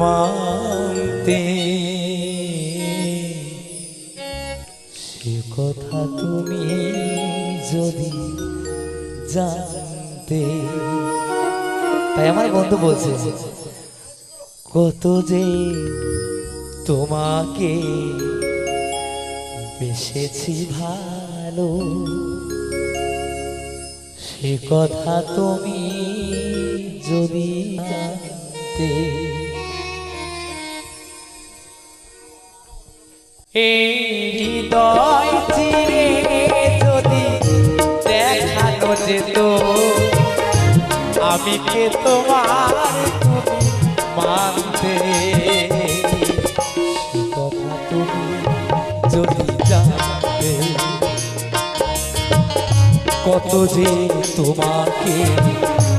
মানতে, সে কথা তুমি যদি জানতে। তাই আমার বন্ধু বলছে, কত যে তোমাকে বেসেছি ভালো, সে কথা তুমি যদি জানতে। এই হৃদয় চিরে যদি দেখানো যেত, আমি কে তোমার তুমি মানতে, সে কথা তুমি যদি জানতে। কত যে তোমাকে